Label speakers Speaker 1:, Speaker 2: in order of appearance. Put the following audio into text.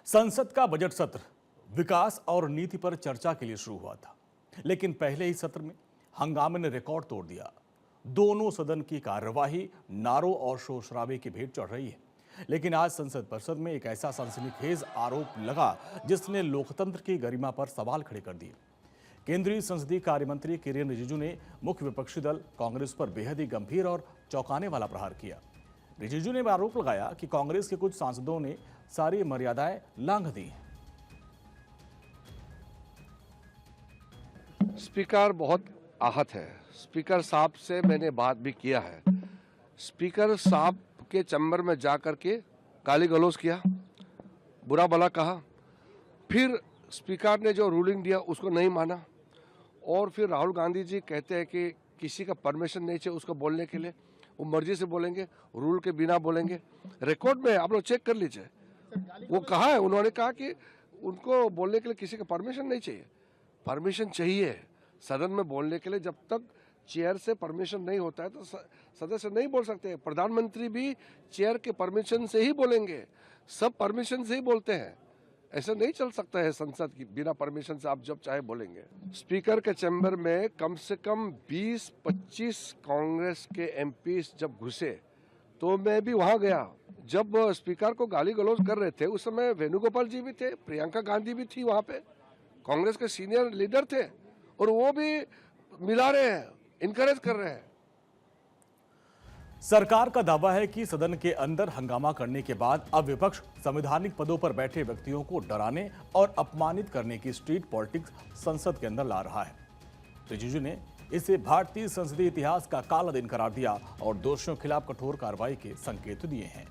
Speaker 1: संसद का बजट सत्र विकास और नीति पर चर्चा के लिए शुरू हुआ था, लेकिन पहले ही सत्र में हंगामे ने रिकॉर्ड तोड़ दिया। दोनों सदन की कार्यवाही नारों और शोर शराबे की भेंट चढ़ रही है। लेकिन आज संसद परिषद में एक ऐसा सनसनीखेज आरोप लगा जिसने लोकतंत्र की गरिमा पर सवाल खड़े कर दिए। केंद्रीय संसदीय कार्य मंत्री किरेन रिजिजू ने मुख्य विपक्षी दल कांग्रेस पर बेहद ही गंभीर और चौंकाने वाला प्रहार किया। रिजिजू ने आरोप लगाया कि कांग्रेस के कुछ सांसदों ने सारी मर्यादाएं लांघ दी हैं।
Speaker 2: स्पीकर बहुत आहत है। स्पीकर साहब से मैंने बात भी किया है। स्पीकर साहब के चैम्बर में जाकर के गाली गलौज किया, बुरा भला कहा। फिर स्पीकर ने जो रूलिंग दिया उसको नहीं माना। और फिर राहुल गांधी जी कहते हैं कि किसी का परमिशन नहीं चाहिए उसको बोलने के लिए, वो मर्जी से बोलेंगे, रूल के बिना बोलेंगे। रिकॉर्ड में आप लोग चेक कर लीजिए, वो कहा है, उन्होंने कहा कि उनको बोलने के लिए किसी का परमिशन नहीं चाहिए। परमिशन चाहिए सदन में बोलने के लिए। जब तक चेयर से परमिशन नहीं होता है तो सदस्य नहीं बोल सकते। प्रधानमंत्री भी चेयर के परमिशन से ही बोलेंगे, सब परमिशन से ही बोलते हैं। ऐसा नहीं चल सकता है संसद की बिना परमिशन से आप जब चाहे बोलेंगे। स्पीकर के चैम्बर में कम से कम 20-25 कांग्रेस के एमपी जब घुसे तो मैं भी वहां गया। जब स्पीकर को गाली गलौज कर रहे थे उस समय वेणुगोपाल जी भी थे, प्रियंका गांधी भी थी वहां पे, कांग्रेस के सीनियर लीडर थे, और वो भी मिला रहे हैं, इनकरेज कर रहे हैं।
Speaker 1: सरकार का दावा है कि सदन के अंदर हंगामा करने के बाद अब विपक्ष संवैधानिक पदों पर बैठे व्यक्तियों को डराने और अपमानित करने की स्ट्रीट पॉलिटिक्स संसद के अंदर ला रहा है। रिजिजू ने इसे भारतीय संसदीय इतिहास का काला दिन करार दिया और दोषियों के खिलाफ कठोर कार्रवाई के संकेत दिए हैं।